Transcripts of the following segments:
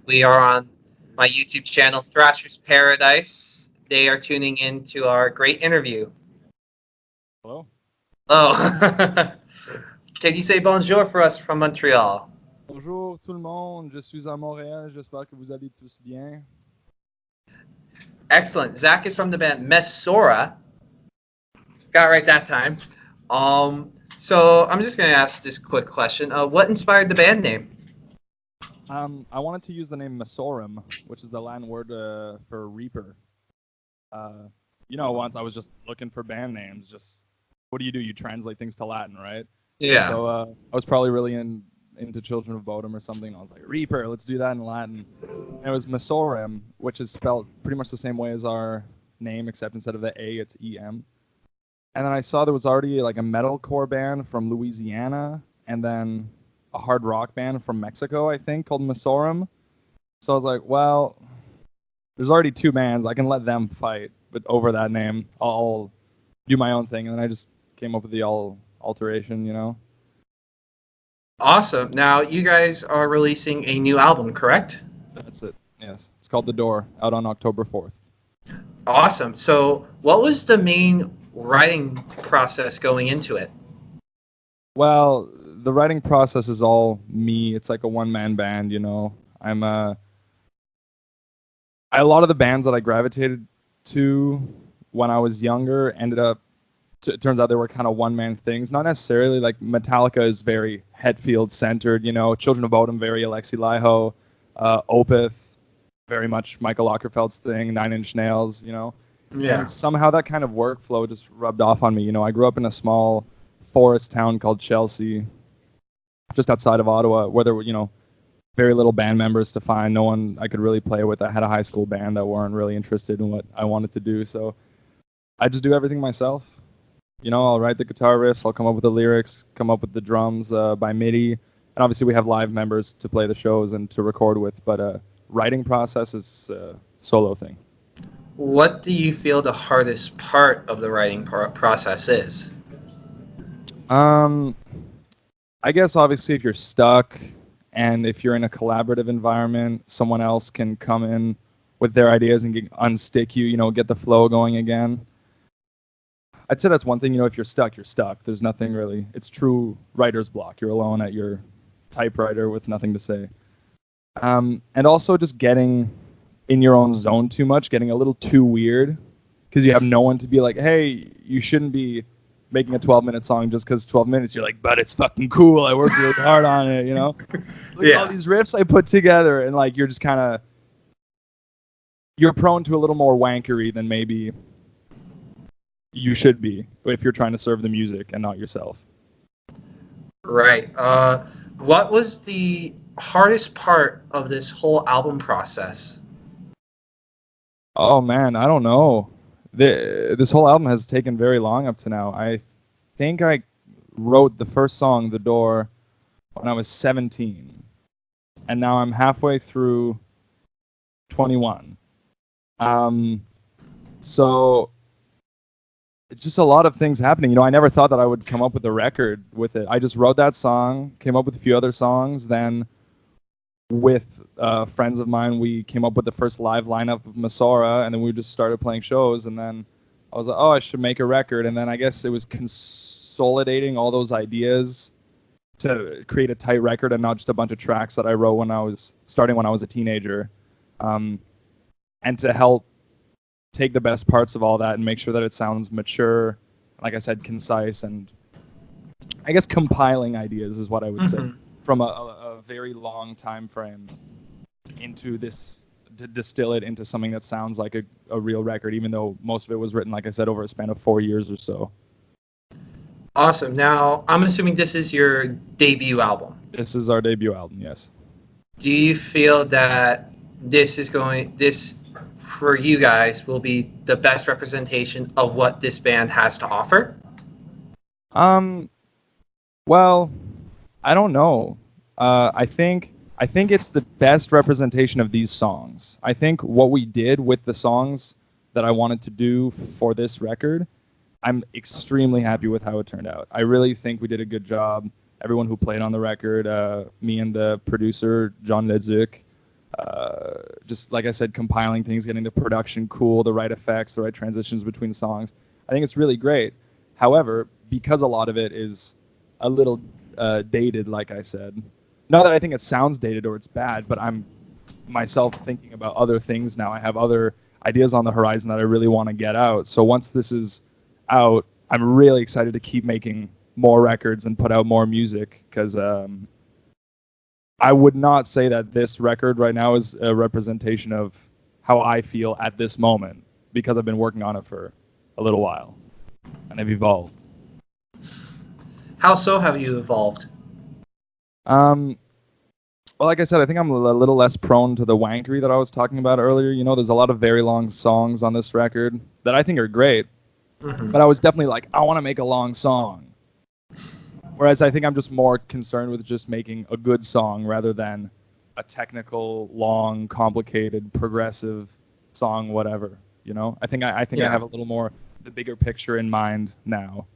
We are on my YouTube channel, Thrasher's Paradise. They are tuning in to our great interview. Hello. Oh, can you say bonjour for us from Montreal? Bonjour tout le monde, je suis à Montréal, j'espère que vous allez tous bien. Excellent. Zach is from the band Messora. Got it right that time. So I'm just going to ask this quick question. What inspired the band name? I wanted to use the name Messorum, which is the Latin word for reaper. Once I was just looking for band names. Just what do? You translate things to Latin, right? Yeah. So I was probably really into Children of Bodom or something. I was like, Reaper, let's do that in Latin. And it was Messorum, which is spelled pretty much the same way as our name, except instead of the A, it's E-M. And then I saw there was already like a metalcore band from Louisiana, and then a hard rock band from Mexico, I think, called Messorum. So I was like, well, there's already two bands. I can let them fight, but over that name, I'll do my own thing. And then I just came up with the alteration. Awesome. Now, you guys are releasing a new album, correct? That's it. Yes. It's called The Door, out on October 4th. Awesome. So, what was the main writing process going into it? Well, the writing process is all me. It's like a one-man band, I'm a lot of the bands that I gravitated to when I was younger ended up. It turns out they were kind of one-man things. Not necessarily like Metallica is very Hetfield centered. Children of Bodom very Alexi Laiho, Opeth very much Michael Ockerfeld's thing. 9 Inch Nails. Yeah. And somehow that kind of workflow just rubbed off on me. I grew up in a small forest town called Chelsea, just outside of Ottawa, where there were very little band members to find. No one I could really play with. I had a high school band that weren't really interested in what I wanted to do. So I just do everything myself. I'll write the guitar riffs. I'll come up with the lyrics, come up with the drums by MIDI. And obviously we have live members to play the shows and to record with. But writing process is a solo thing. What do you feel the hardest part of the writing process is? I guess obviously if you're stuck and if you're in a collaborative environment, someone else can come in with their ideas and unstick you, get the flow going again. I'd say that's one thing. If you're stuck, you're stuck. There's nothing really. It's true writer's block. You're alone at your typewriter with nothing to say. And also just getting in your own zone too much, getting a little too weird, because you have no one to be like, hey, you shouldn't be making a 12-minute song just because 12 minutes. You're like, but it's fucking cool. I worked really hard on it, Look at all these riffs I put together, and like you're just kind of you're prone to a little more wankery than maybe you should be if you're trying to serve the music and not yourself. Right. What was the hardest part of this whole album process? Oh man, I don't know. This whole album has taken very long up to now. I think I wrote the first song, The Door, when I was 17. And now I'm halfway through 21. So it's just a lot of things happening. I never thought that I would come up with a record with it. I just wrote that song, came up with a few other songs. Then with friends of mine, we came up with the first live lineup of Messora, and then we just started playing shows. And then I was like, oh, I should make a record. And then I guess it was consolidating all those ideas to create a tight record and not just a bunch of tracks that I wrote when I was a teenager. And to help take the best parts of all that and make sure that it sounds mature, like I said, concise, and I guess compiling ideas is what I would say from a very long time frame into this, to distill it into something that sounds like a real record, even though most of it was written, like I said, over a span of 4 years or so. Awesome. Now, I'm assuming this is your debut album. This is our debut album, yes. Do you feel that this for you guys will be the best representation of what this band has to offer? Well, I don't know. I think it's the best representation of these songs. I think what we did with the songs that I wanted to do for this record, I'm extremely happy with how it turned out. I really think we did a good job. Everyone who played on the record, me and the producer, John Ledzik, just like I said, compiling things, getting the production cool, the right effects, the right transitions between songs. I think it's really great. However, because a lot of it is a little dated, like I said, not that I think it sounds dated or it's bad, but I'm myself thinking about other things now. I have other ideas on the horizon that I really want to get out. So once this is out, I'm really excited to keep making more records and put out more music, because I would not say that this record right now is a representation of how I feel at this moment, because I've been working on it for a little while and I've evolved. How so have you evolved? Well, like I said, I think I'm a little less prone to the wankery that I was talking about earlier. You know, there's a lot of very long songs on this record that I think are great, but I was definitely like, I want to make a long song. Whereas I think I'm just more concerned with just making a good song rather than a technical, long, complicated, progressive song, whatever. You know, I think I have a little more the bigger picture in mind now.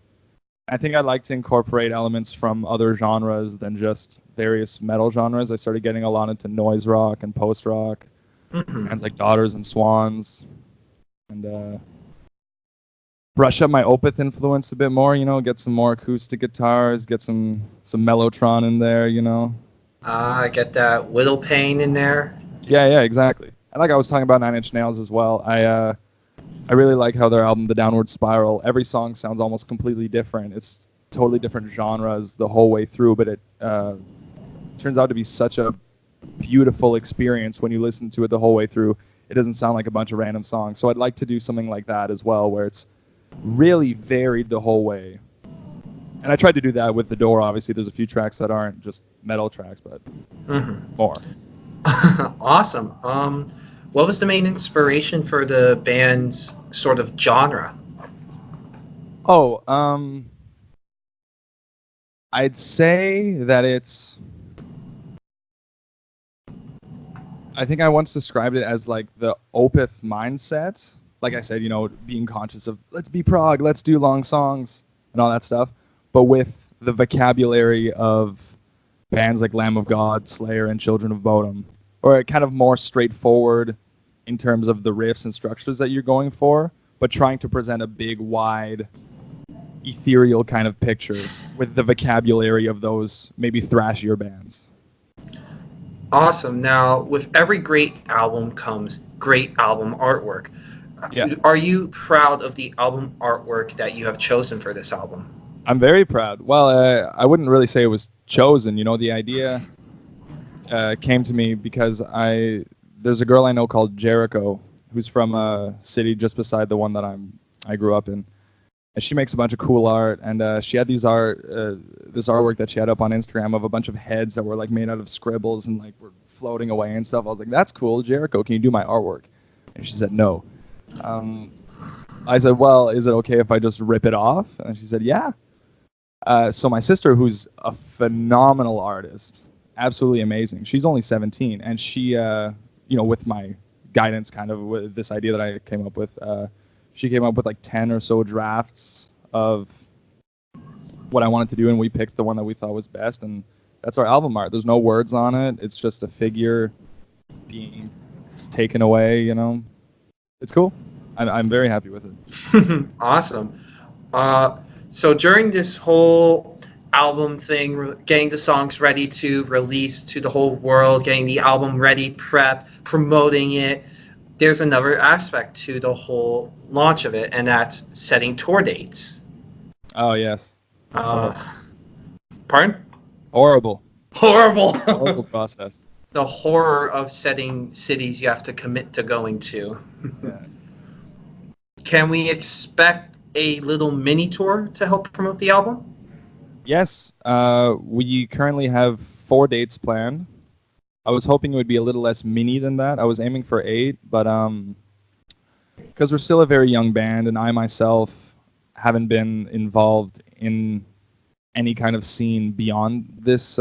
I think I'd like to incorporate elements from other genres than just various metal genres. I started getting a lot into noise rock and post rock, bands like Daughters and Swans, and brush up my Opeth influence a bit more. You know, get some more acoustic guitars, get some Mellotron in there. You know. I get that Whittle Pain in there. Yeah, exactly. And like I was talking about Nine Inch Nails as well. I really like how their album, The Downward Spiral, every song sounds almost completely different. It's totally different genres the whole way through, but it turns out to be such a beautiful experience when you listen to it the whole way through. It doesn't sound like a bunch of random songs. So I'd like to do something like that as well, where it's really varied the whole way. And I tried to do that with The Door. Obviously, there's a few tracks that aren't just metal tracks, but more. Awesome. What was the main inspiration for the band's sort of genre? Oh, I'd say that I think I once described it as like the Opeth mindset. Like I said, you know, being conscious of let's be prog, let's do long songs and all that stuff, but with the vocabulary of bands like Lamb of God, Slayer, and Children of Bodom, or kind of more straightforward in terms of the riffs and structures that you're going for, but trying to present a big, wide, ethereal kind of picture with the vocabulary of those maybe thrashier bands. Awesome. Now, with every great album comes great album artwork. Yeah. Are you proud of the album artwork that you have chosen for this album? I'm very proud. Well, I wouldn't really say it was chosen. You know, the idea came to me because there's a girl I know called Jericho, who's from a city just beside the one that I grew up in. And she makes a bunch of cool art, and she had this artwork that she had up on Instagram of a bunch of heads that were like made out of scribbles and like were floating away and stuff. I was like, "That's cool, Jericho. Can you do my artwork?" And she said, "No." I said, "Well, is it okay if I just rip it off?" And she said, "Yeah." So my sister, who's a phenomenal artist, absolutely amazing. She's only 17, and she, you know, with my guidance, kind of with this idea that I came up with. She came up with like 10 or so drafts of what I wanted to do, and we picked the one that we thought was best, and that's our album art. There's no words on it. It's just a figure being taken away, you know. It's cool. I'm very happy with it. Awesome. So during this whole album thing, getting the songs ready to release to the whole world, getting the album ready, prep, promoting it, there's another aspect to the whole launch of it, and that's setting tour dates. Oh, yes. Pardon? Horrible. Horrible. Horrible process. The horror of setting cities you have to commit to going to. Yeah. Can we expect a little mini tour to help promote the album? Yes. We currently have 4 dates planned. I was hoping it would be a little less mini than that. I was aiming for 8, but because we're still a very young band, and I myself haven't been involved in any kind of scene beyond this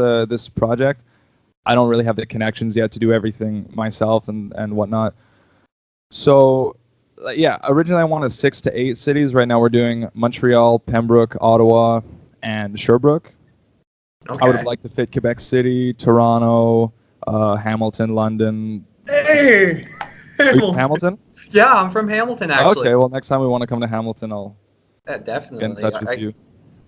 project, I don't really have the connections yet to do everything myself and whatnot. So, yeah, originally I wanted 6 to 8 cities. Right now we're doing Montreal, Pembroke, Ottawa, and Sherbrooke. Okay. I would like to fit Quebec City, Toronto, Hamilton, London, Hey, Are you from Hamilton. Hamilton? Yeah, I'm from Hamilton, actually. Okay, well, next time we want to come to Hamilton, I'll Yeah, get in definitely. touch with you.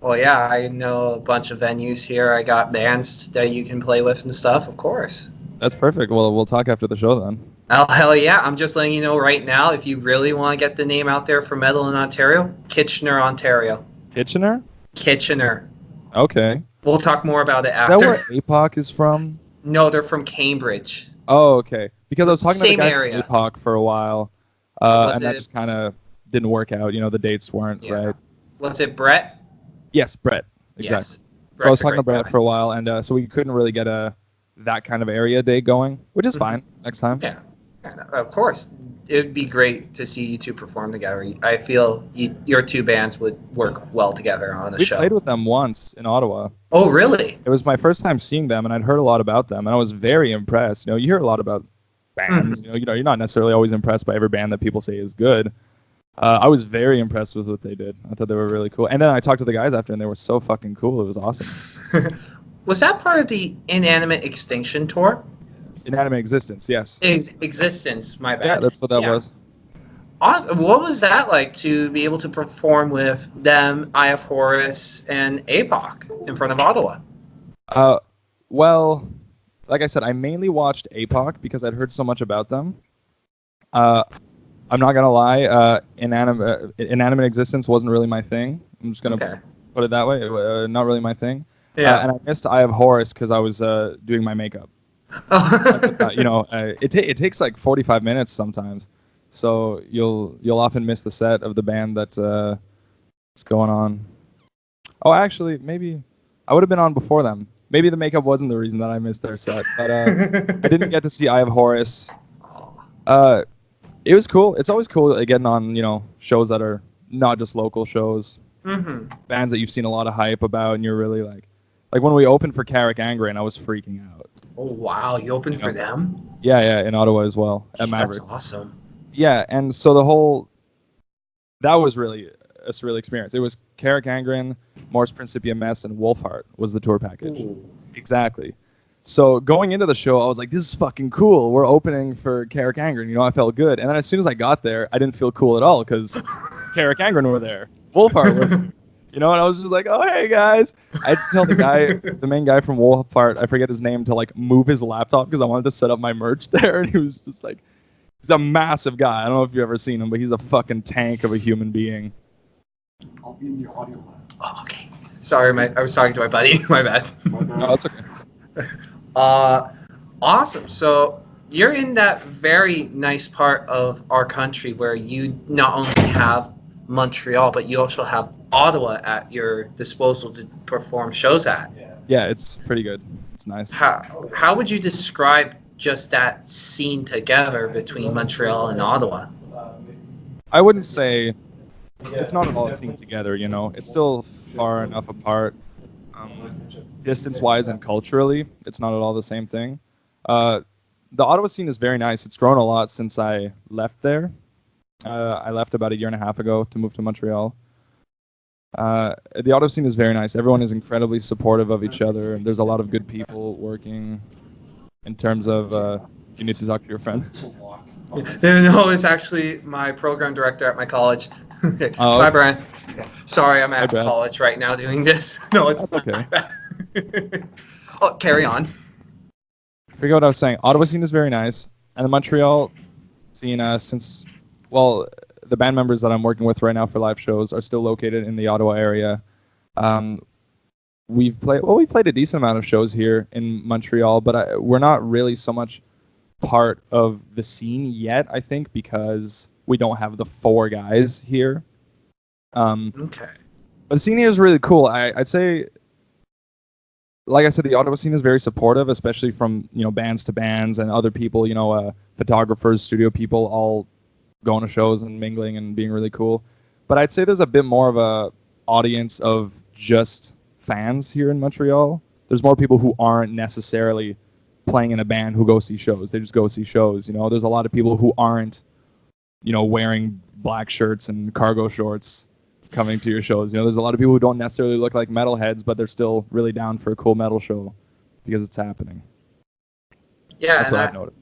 Well, yeah, I know a bunch of venues here. I got bands that you can play with and stuff, of course. That's perfect. Well, we'll talk after the show then. Oh, hell yeah. I'm just letting you know right now, if you really want to get the name out there for metal in Ontario, Kitchener, Ontario. Kitchener? Kitchener. Okay. We'll talk more about it Is that after. where APOC is from? No, they're from Cambridge. Oh, okay. Because I was talking to the Same guy area. from APOC for a while, Was and that it? just kind of didn't work out. You know, the dates weren't Yeah. right. Was it Brett? Yes, Brett. Yes. Exactly. So I was Brett's a talking to great Brett guy. for a while, and so we couldn't really get that kind of area day going, which is fine next time. Yeah. Of course. It would be great to see you two perform together. I feel your two bands would work well together on a We show. played with them once in Ottawa. Oh, really? It was my first time seeing them, and I'd heard a lot about them, and I was very impressed. You know, you hear a lot about bands. You know, you're not necessarily always impressed by every band that people say is good. I was very impressed with what they did. I thought they were really cool. And then I talked to the guys after, and they were so fucking cool. It was awesome. Was that part of the Inanimate Extinction tour? Inanimate Existence, yes. Existence, my bad. Yeah, that's what that was. Awesome. What was that like to be able to perform with them, Eye of Horus, and APOC in front of Ottawa? Well, like I said, I mainly watched APOC because I'd heard so much about them. I'm not gonna lie, Inanimate Existence wasn't really my thing. I'm just gonna put it that way. Not really my thing. Yeah. And I missed Eye of Horus because I was doing my makeup. You know, it takes like 45 minutes sometimes, so you'll often miss the set of the band that's going on. Oh, actually, maybe I would have been on before them. Maybe the makeup wasn't the reason that I missed their set, but I didn't get to see Eye of Horus. It was cool. It's always cool getting on, you know, shows that are not just local shows. Bands that you've seen a lot of hype about, and you're really like when we opened for Carrick Angren, I was freaking out. Oh wow, you opened for them? Yeah, in Ottawa as well at Maverick. That's awesome. Yeah, and so that was really a surreal experience. It was Carrick Angren, Morris Principia Mess, and Wolfheart was the tour package. Ooh. Exactly. So going into the show, I was like, this is fucking cool. We're opening for Carrick Angren. You know, I felt good. And then as soon as I got there, I didn't feel cool at all because Carrick Angren were there. Wolfheart were there. You know, and I was just like, oh, hey, guys. I had to tell the main guy from Wolfheart, I forget his name, to like move his laptop because I wanted to set up my merch there. And he was just like, he's a massive guy. I don't know if you've ever seen him, but he's a fucking tank of a human being. I'll be in the audio lab. Oh, okay. Sorry, I was talking to my buddy. My bad. No, that's okay. Awesome. So you're in that very nice part of our country where you not only have Montreal, but you also have Ottawa at your disposal to perform shows at. Yeah, it's pretty good. It's nice. How would you describe just that scene together between Montreal and Ottawa? I wouldn't say it's not at all a scene together, you know. It's still far enough apart. Distance-wise and culturally, it's not at all the same thing. The Ottawa scene is very nice. It's grown a lot since I left there. I left about a year and a half ago to move to Montreal. The Ottawa scene is very nice. Everyone is incredibly supportive of each other. There's a lot of good people working in terms of you need to talk to your friend. No, it's actually my program director at my college. Oh, Bye, Brian. Sorry, I'm at Brad. college right now doing this. No, it's That's okay. Oh, carry on. I forget what I was saying. Ottawa scene is very nice, and the Montreal scene, the band members that I'm working with right now for live shows are still located in the Ottawa area. We played a decent amount of shows here in Montreal, but we're not really so much part of the scene yet, I think, because we don't have the 4 guys here. Okay. But the scene here is really cool. I'd say, like I said, the Ottawa scene is very supportive, especially from, you know, bands to bands and other people, you know, photographers, studio people, all going to shows and mingling and being really cool. But I'd say there's a bit more of a audience of just fans here in Montreal. There's more people who aren't necessarily playing in a band who go see shows. They just go see shows. You know, there's a lot of people who aren't, you know, wearing black shirts and cargo shorts coming to your shows. You know, there's a lot of people who don't necessarily look like metalheads, but they're still really down for a cool metal show because it's happening. Yeah, That's what I've noticed.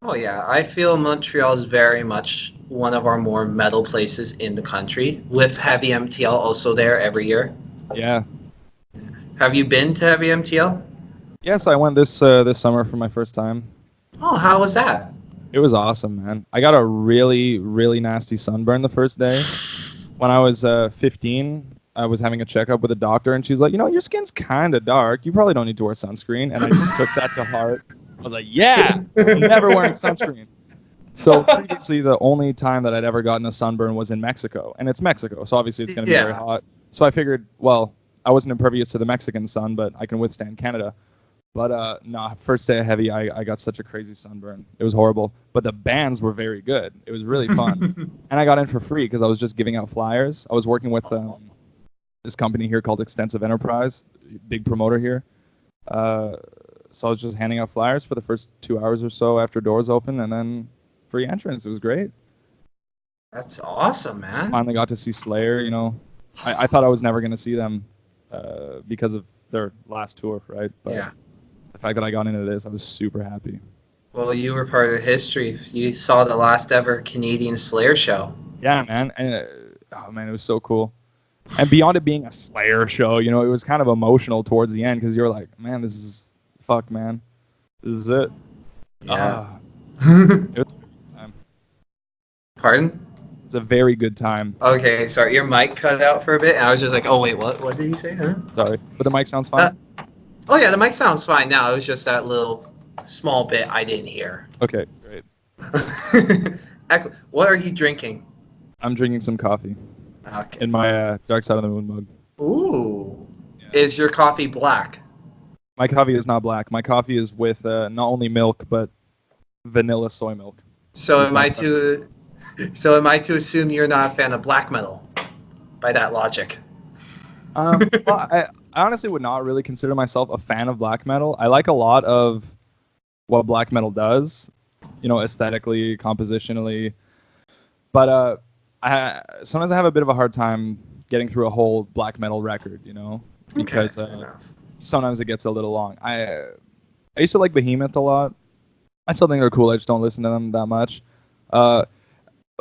Oh yeah, I feel Montreal is very much one of our more metal places in the country, with Heavy MTL also there every year. Yeah. Have you been to Heavy MTL? Yes, I went this summer for my first time. Oh, how was that? It was awesome, man. I got a really, really nasty sunburn the first day. When I was 15, I was having a checkup with a doctor, and she's like, your skin's kind of dark. You probably don't need to wear sunscreen. And I just took that to heart. I was like, yeah, I'm never wearing sunscreen. So previously, the only time that I'd ever gotten a sunburn was in Mexico, and it's Mexico, so obviously it's going to be very Yeah. hot. So I figured, well, I wasn't impervious to the Mexican sun, but I can withstand Canada. But no, first day of Heavy, I got such a crazy sunburn. It was horrible. But the bands were very good. It was really fun. And I got in for free because I was just giving out flyers. I was working with this company here called Extensive Enterprise, big promoter here. So I was just handing out flyers for the first 2 hours or so after doors open, and then free entrance. It was great. That's awesome, man. Finally got to see Slayer. I thought I was never going to see them because of their last tour, right? But Yeah. the fact that I got into this, I was super happy. Well, you were part of history. You saw the last ever Canadian Slayer show. Yeah, man. And oh man, it was so cool. And beyond it being a Slayer show, it was kind of emotional towards the end because you're like, man, this is fuck, man, this is it. Yeah. It was, Pardon? it was a very good time. Okay, sorry. Your mic cut out for a bit, and I was just like, oh, wait, what? What did he say? Huh? Sorry, but the mic sounds fine. Oh, yeah, the mic sounds fine now. It was just that little small bit I didn't hear. Okay, great. Excellent. What are you drinking? I'm drinking some coffee Okay. in my Dark Side of the Moon mug. Ooh. Yeah. Is your coffee black? My coffee is not black. My coffee is with not only milk but vanilla soy milk. So am I to assume you're not a fan of black metal by that logic? Well, I honestly would not really consider myself a fan of black metal. I like a lot of what black metal does, aesthetically, compositionally. But sometimes I have a bit of a hard time getting through a whole black metal record, because Okay, fair enough. sometimes it gets a little long. I used to like Behemoth a lot. I still think they're cool. I just don't listen to them that much.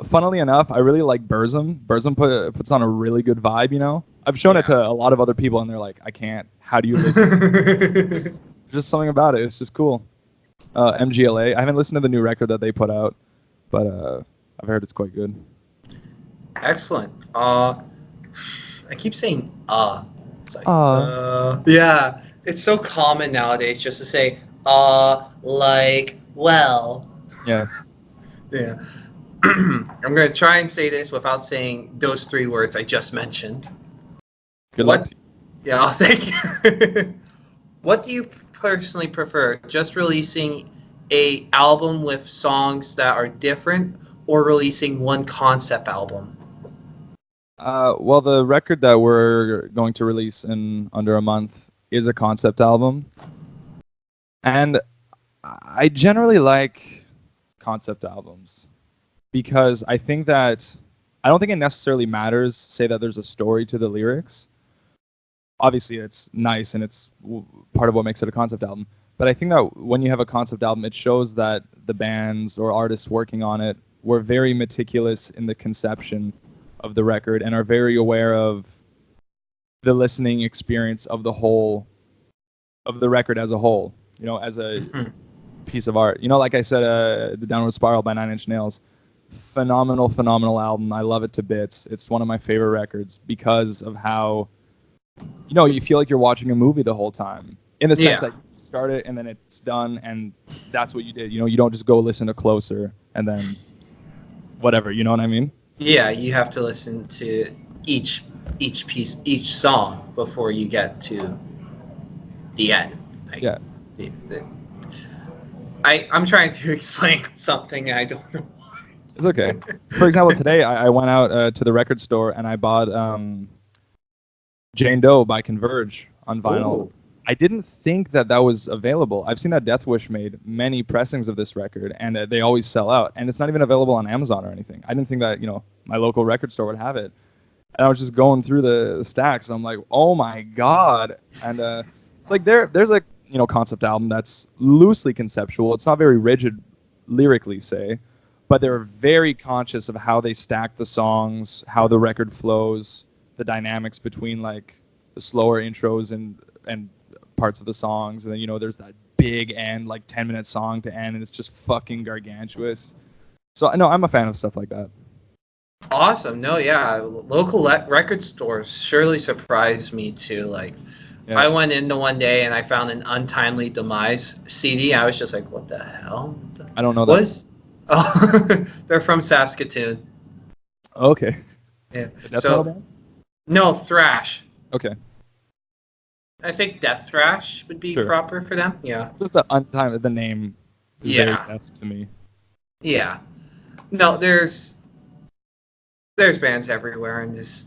Funnily enough, I really like Burzum. Burzum puts on a really good vibe, I've shown it to a lot of other people, and they're like, I can't. How do you listen? There's just something about it. It's just cool. MGLA. I haven't listened to the new record that they put out, but I've heard it's quite good. Excellent. I keep saying It's like yeah. It's so common nowadays just to say like well. Yeah. Yeah. I'm gonna try and say this without saying those three words I just mentioned. Good luck. Yeah, oh, thank you. What do you personally prefer? Just releasing a album with songs that are different, or releasing one concept album? Well, the record that we're going to release in under a month is a concept album. And I generally like concept albums because I don't think it necessarily matters, say that there's a story to the lyrics. Obviously, it's nice and it's part of what makes it a concept album. But I think that when you have a concept album, it shows that the bands or artists working on it were very meticulous in the conception of the record and are very aware of the listening experience of the record as a whole, as a piece of art. Like I said, The Downward Spiral by Nine Inch Nails, phenomenal album. I love it to bits. It's one of my favorite records because of how you feel like you're watching a movie the whole time, in the sense that you start it and then it's done and that's what you did. You don't just go listen to Closer and then whatever, you know what I mean? Yeah, you have to listen to each piece, each song before you get to the end. Yeah. I'm trying to explain something I don't know why. It's okay. For example, today I went out to the record store and I bought Jane Doe by Converge on vinyl. Ooh. I didn't think that was available. I've seen that Death Wish made many pressings of this record, and they always sell out. And it's not even available on Amazon or anything. I didn't think that my local record store would have it. And I was just going through the stacks. And I'm like, oh my god! And it's like there's a concept album that's loosely conceptual. It's not very rigid lyrically say, but they're very conscious of how they stack the songs, how the record flows, the dynamics between like the slower intros and parts of the songs, and then there's that big end, like 10-minute song to end, and it's just fucking gargantuous. So I know I'm a fan of stuff like that. Awesome. No, yeah. Local record stores surely surprised me too. Like, Yeah. I went into one day and I found an Untimely Demise CD. I was just like, what the hell? I don't know that. Was oh, they're from Saskatoon. Okay. Yeah. The death metal band? No, thrash. Okay. I think death thrash would be Sure. proper for them. Yeah. Just the name is very death to me. Yeah. No, there's bands everywhere in this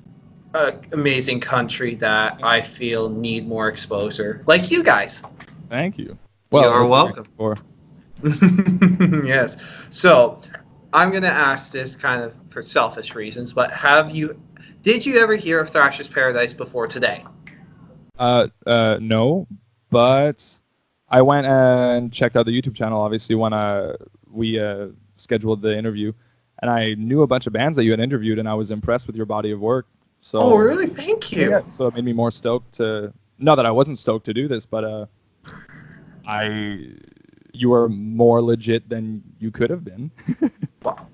amazing country that I feel need more exposure. Like you guys. Thank you. You Well, are that's welcome. For. Yes. So I'm gonna ask this kind of for selfish reasons, but did you ever hear of Thrasher's Paradise before today? No, but I went and checked out the YouTube channel, obviously, when we scheduled the interview, and I knew a bunch of bands that you had interviewed, and I was impressed with your body of work. So, oh, really? Thank you. Yeah, so it made me more stoked to, not that I wasn't stoked to do this, but you are more legit than you could have been. Wow.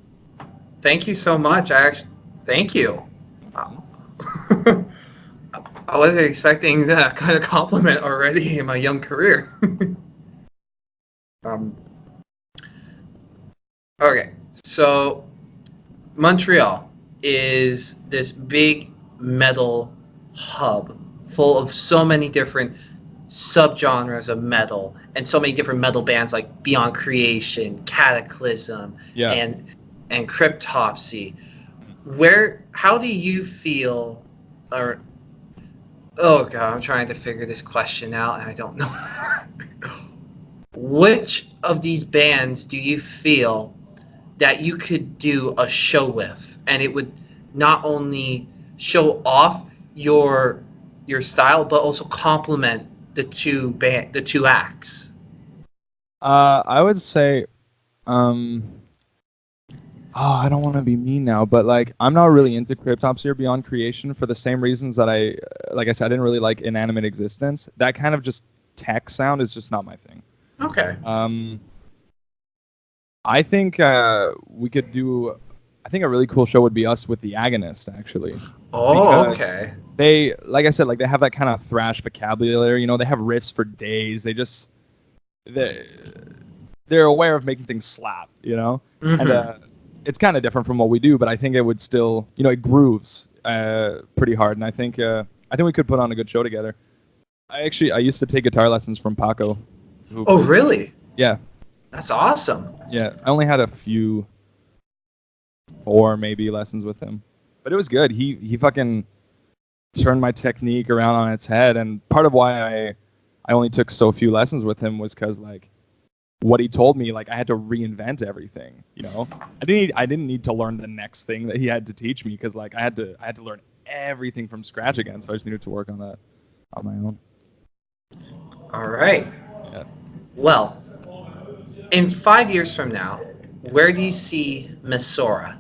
Thank you so much. Thank you. I wasn't expecting that kind of compliment already in my young career. Okay, so Montreal is this big metal hub full of so many different subgenres of metal and so many different metal bands like Beyond Creation, Cataclysm, and Cryptopsy. How do you feel, or oh god, I'm trying to figure this question out and I don't know. Which of these bands do you feel that you could do a show with, and it would not only show off your style, but also complement the two acts? I would say, I don't want to be mean now, but like I'm not really into Cryptopsy or Beyond Creation for the same reasons that like I said, I didn't really like Inanimate Existence. That kind of just tech sound is just not my thing. Okay. I think we could do. I think a really cool show would be us with the Agonist, actually. Oh, okay. They, like I said, like they have that kind of thrash vocabulary. They have riffs for days. They're aware of making things slap. Mm-hmm. And it's kind of different from what we do, but I think it would still, it grooves pretty hard, and I think we could put on a good show together. I used to take guitar lessons from Paco. Oh, really? Yeah. That's awesome. Yeah, I only had a few, 4 maybe lessons with him, but it was good. He fucking turned my technique around on its head, and part of why I only took so few lessons with him was because like what he told me, like I had to reinvent everything. I didn't need to learn the next thing that he had to teach me, because like I had to learn everything from scratch again. So I just needed to work on that on my own. All right. Yeah. Well, in 5 years from now, where do you see Messora?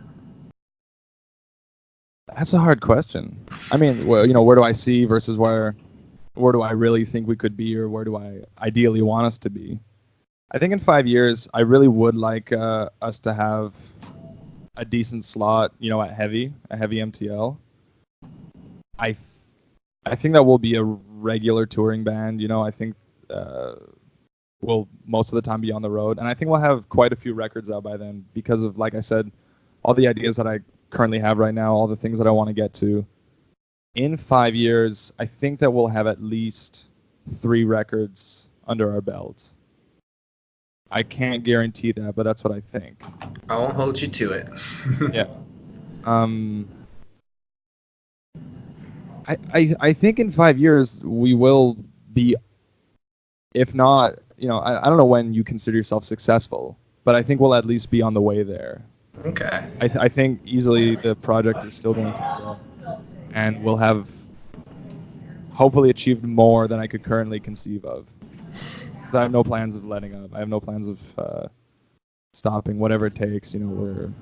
That's a hard question. I mean, where do I see versus where do I really think we could be, or where do I ideally want us to be? I think in 5 years, I really would like us to have a decent slot, at a heavy MTL. I think that we'll be a regular touring band. I think we'll most of the time be on the road, and I think we'll have quite a few records out by then because of, like I said, all the ideas that I currently have right now, all the things that I want to get to. In 5 years, I think that we'll have at least 3 records under our belts. I can't guarantee that, but that's what I think. I won't hold you to it. Yeah. I think in 5 years we will be, if not, I don't know when you consider yourself successful, but I think we'll at least be on the way there. Okay. I think easily the project is still going to grow, and we'll have hopefully achieved more than I could currently conceive of. I have no plans of letting up. I have no plans of stopping, whatever it takes. We're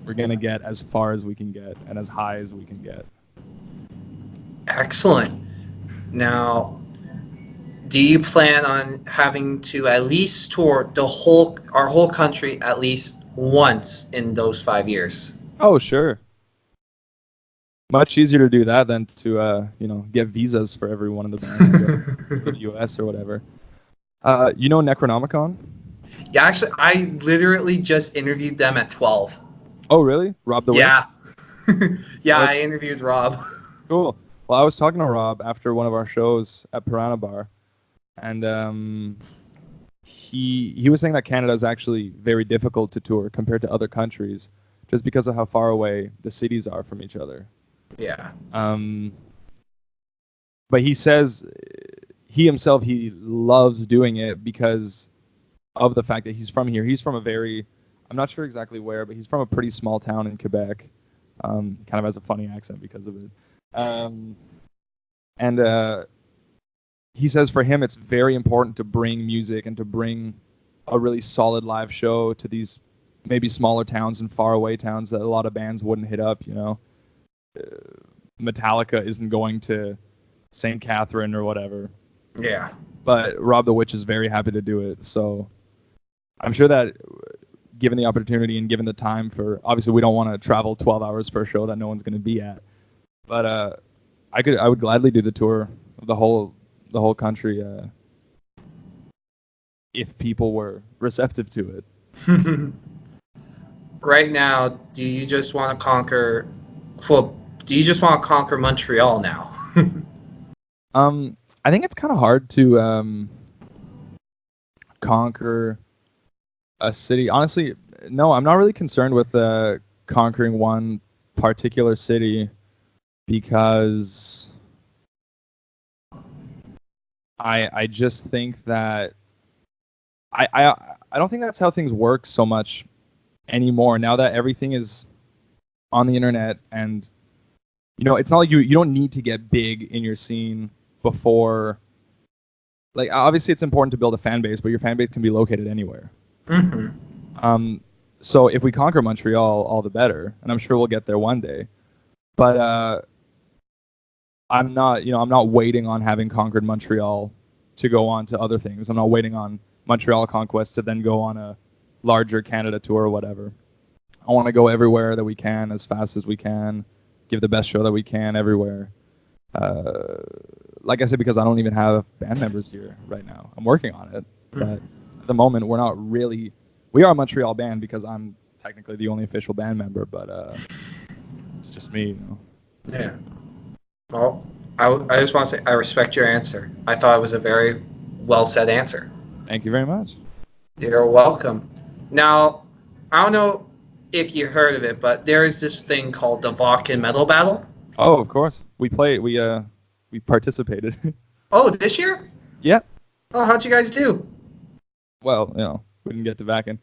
gonna get as far as we can get and as high as we can get. Excellent. Now, do you plan on having to at least tour our whole country at least once in those 5 years? Oh, sure. Much easier to do that than to get visas for every one of the bands and go to the US or whatever. Necronomicon? Yeah, actually, I literally just interviewed them at 12. Oh, really? Rob the Witch? Yeah. Yeah, What? I interviewed Rob. Cool. Well, I was talking to Rob after one of our shows at Piranha Bar, and he was saying that Canada is actually very difficult to tour compared to other countries, just because of how far away the cities are from each other. Yeah. But he says he himself, he loves doing it because of the fact that he's from here. He's from I'm not sure exactly where, but he's from a pretty small town in Quebec. Kind of has a funny accent because of it. And he says for him it's very important to bring music and to bring a really solid live show to these maybe smaller towns and faraway towns that a lot of bands wouldn't hit up. Metallica isn't going to St. Catherine or whatever. Yeah. But Rob the Witch is very happy to do it. So I'm sure that given the opportunity and given the time obviously we don't want to travel 12 hours for a show that no one's going to be at. But I would gladly do the tour of the whole country if people were receptive to it. Right now, do you just want to conquer Montreal now? I think it's kind of hard to conquer a city. Honestly, no, I'm not really concerned with conquering one particular city because I just think that I don't think that's how things work so much anymore. Now that everything is on the internet, and it's not like you don't need to get big in your scene before. Like, obviously it's important to build a fan base, but your fan base can be located anywhere. Mm-hmm. So if we conquer Montreal, all the better, and I'm sure we'll get there one day. But I'm not waiting on having conquered Montreal to go on to other things. I'm not waiting on Montreal conquest to then go on a larger Canada tour or whatever. I want to go everywhere that we can as fast as we can, give the best show that we can everywhere. Like I said, because I don't even have band members here right now. I'm working on it, but at the moment we're not really. We are a Montreal band because I'm technically the only official band member, but it's just me. Yeah. Well, I just want to say I respect your answer. I thought it was a very well said answer. Thank you very much. You're welcome. Now, I don't know if you heard of it, but there is this thing called the Vodka Metal Battle. Oh, of course. We participated. Oh, this year? Yeah. Oh, how'd you guys do? Well, we didn't get to Vakin.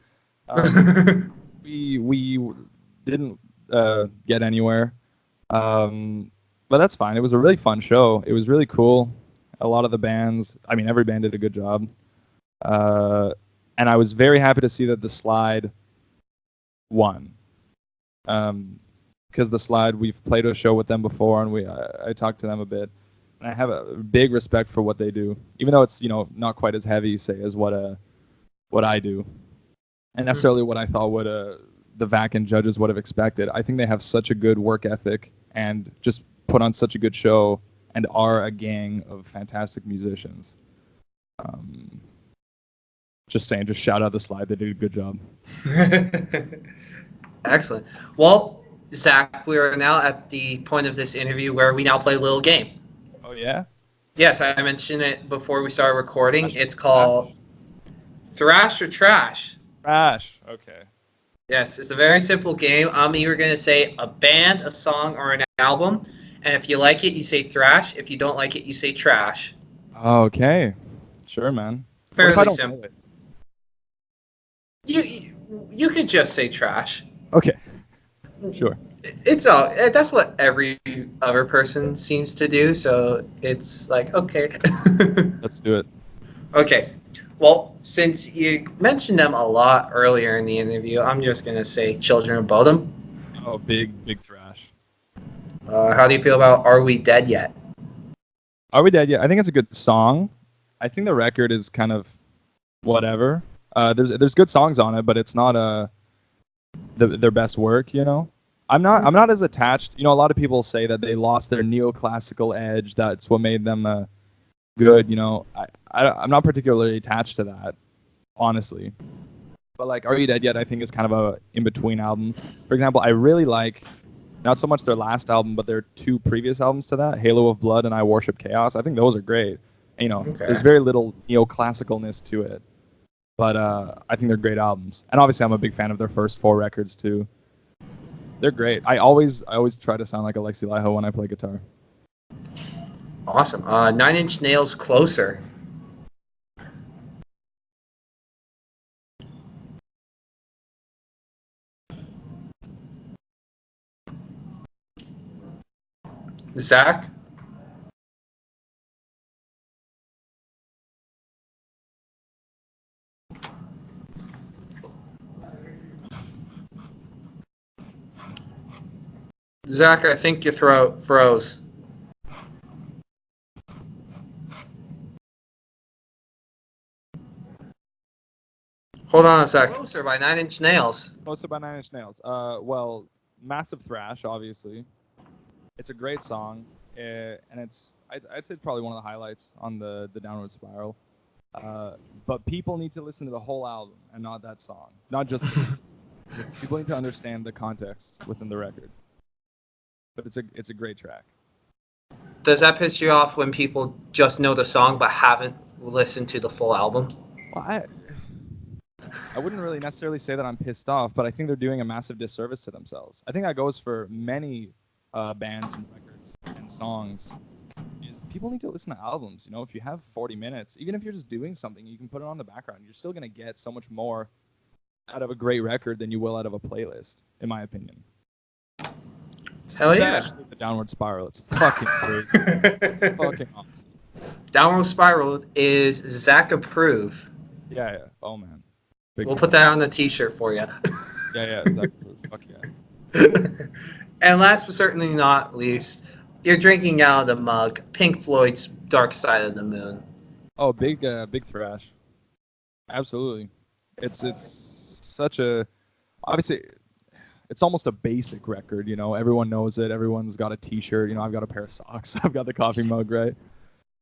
We didn't get anywhere. But that's fine. It was a really fun show. It was really cool. A lot of the bands, every band did a good job. And I was very happy to see that the Slide won. Because the Slide, we've played a show with them before, and I talked to them a bit. And I have a big respect for what they do, even though it's not quite as heavy, say, as what I do, and necessarily what I thought would the Vakin judges would have expected. I think they have such a good work ethic and just put on such a good show and are a gang of fantastic musicians. Just saying, just shout out the Slide. They did a good job. Excellent. Well, Zach, we are now at the point of this interview where we now play a little game. Oh, yeah? Yes, I mentioned it before we started recording. It's called Thrash or Trash. Trash. Okay. Yes, it's a very simple game. I'm either going to say a band, a song, or an album. And if you like it, you say thrash. If you don't like it, you say trash. Okay. Sure, man. Fairly simple. You could just say trash. Okay. Sure. That's what every other person seems to do, so it's like, okay. Let's do it. Okay. Well, since you mentioned them a lot earlier in the interview, I'm just gonna say Children of Bodom. Oh, big thrash. How do you feel about Are We Dead Yet? Are We Dead Yet? I think it's a good song. I think the record is kind of whatever. There's good songs on it, but it's not their best work. You know, I'm not as attached. You know, a lot of people say that they lost their neoclassical edge. That's what made them good. You know, I'm not particularly attached to that, honestly. But like Are You Dead Yet? I think is kind of a in between album. For example, I really like not so much their last album, but their two previous albums to that, Halo of Blood and I Worship Chaos. I think those are great. You know, Okay. there's very little neoclassicalness to it, but I think they're great albums. And obviously, I'm a big fan of their first 4 records too. They're great. I always try to sound like Alexi Laiho when I play guitar. Awesome. Nine Inch Nails Closer. Zach? Zach, I think your throat froze. Hold on a sec. Closer by Nine Inch Nails. Hosted by Nine Inch Nails. Well, massive thrash, obviously. It's a great song, and I'd say probably one of the highlights on the Downward Spiral. But people need to listen to the whole album and not that song, not just the song. People need to understand the context within the record. But it's a great track. Does that piss you off when people just know the song but haven't listened to the full album? Well, I wouldn't really necessarily say that I'm pissed off, but I think they're doing a massive disservice to themselves. I think that goes for many bands and records and songs. Is people need to listen to albums. You know, if you have 40 minutes, even if you're just doing something, you can put it on the background. You're still gonna get so much more out of a great record than you will out of a playlist, in my opinion. Hell yeah. Especially the Downward Spiral. It's fucking crazy. It's fucking awesome. Downward Spiral is Zach approve. Yeah. Oh man. Big We'll time. put that on the t-shirt for you. Yeah. Fuck yeah. And last but certainly not least, you're drinking out of the mug, Pink Floyd's Dark Side of the Moon. Oh, big thrash. Absolutely. It's such a obviously it's almost a basic record, you know. Everyone knows it. Everyone's got a t-shirt, you know, I've got a pair of socks. I've got the coffee mug, right?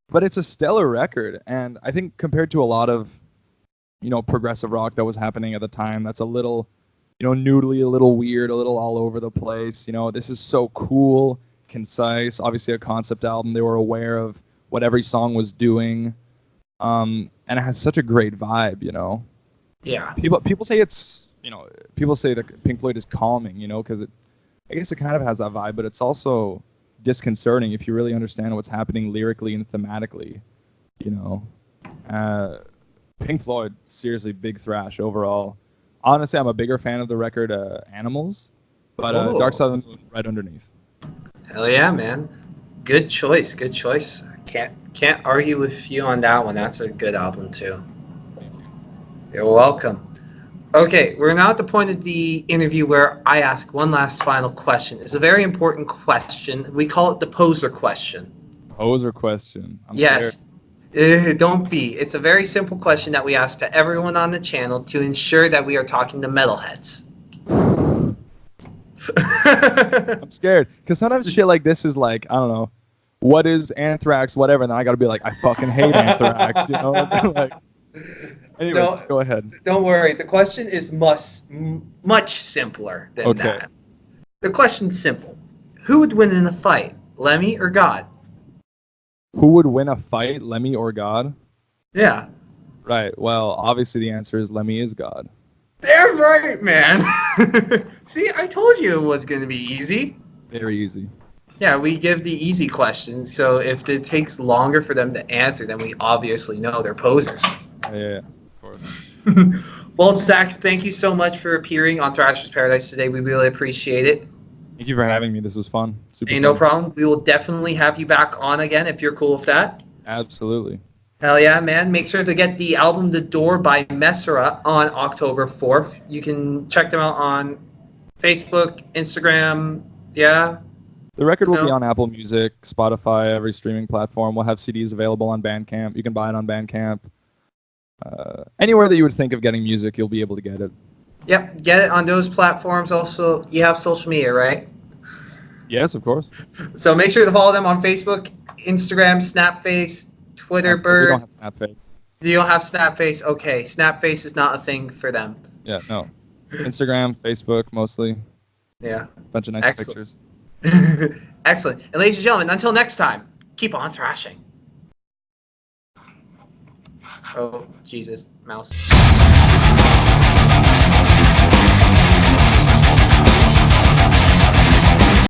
But it's a stellar record, and I think compared to a lot of, you know, progressive rock that was happening at the time, that's a little, you know, noodly, a little weird, a little all over the place. You know, this is so cool, concise, obviously a concept album. They were aware of what every song was doing. And it has such a great vibe, you know. Yeah. People say it's, you know, people say that Pink Floyd is calming, you know, because I guess it kind of has that vibe, but it's also disconcerting if you really understand what's happening lyrically and thematically, you know. Pink Floyd, seriously, big thrash overall. Honestly, I'm a bigger fan of the record Animals, but Dark Side of the Moon right underneath. Hell yeah, man. Good choice. Can't argue with you on that one. That's a good album too. You're welcome. Okay, we're now at the point of the interview where I ask one last final question. It's a very important question. We call it the poser question. Poser question. I'm Yes. scared. Don't be. It's a very simple question that we ask to everyone on the channel to ensure that we are talking to metalheads. I'm scared because sometimes shit like this is like, I don't know, what is Anthrax, whatever, and then I gotta be like, I fucking hate Anthrax, you know. Like, anyways, No, go ahead. Don't worry. The question is much simpler than that. The question's simple. Who would win in a fight, Lemmy or God? Who would win a fight, Lemmy or God? Yeah. Right. Well, obviously the answer is Lemmy is God. Damn right, man. See, I told you it was going to be easy. Very easy. Yeah, we give the easy questions, so if it takes longer for them to answer, then we obviously know they're posers. Yeah, of course. Well, Zach, thank you so much for appearing on Thrasher's Paradise today. We really appreciate it. Thank you for having me. This was fun. Super Ain't fun. no problem. We will definitely have you back on again if you're cool with that. Absolutely. Hell yeah, man. Make sure to get the album The Door by Messora on October 4th. You can check them out on Facebook, Instagram. Yeah. The record will be No? on Apple Music, Spotify, every streaming platform. We'll have CDs available on Bandcamp. You can buy it on Bandcamp. Anywhere that you would think of getting music, you'll be able to get it. Yep. Get it on those platforms. Also, you have social media, right? Yes, of course. So make sure to follow them on Facebook, Instagram, Snapface, Twitter, We don't Bird. have Snapface. You don't have Snapface? Okay. Snapface is not a thing for them. Yeah, no. Instagram, Facebook, mostly. Yeah. Bunch of nice Excellent. pictures. Excellent. And ladies and gentlemen, until next time, keep on thrashing. Oh, Jesus. Mouse.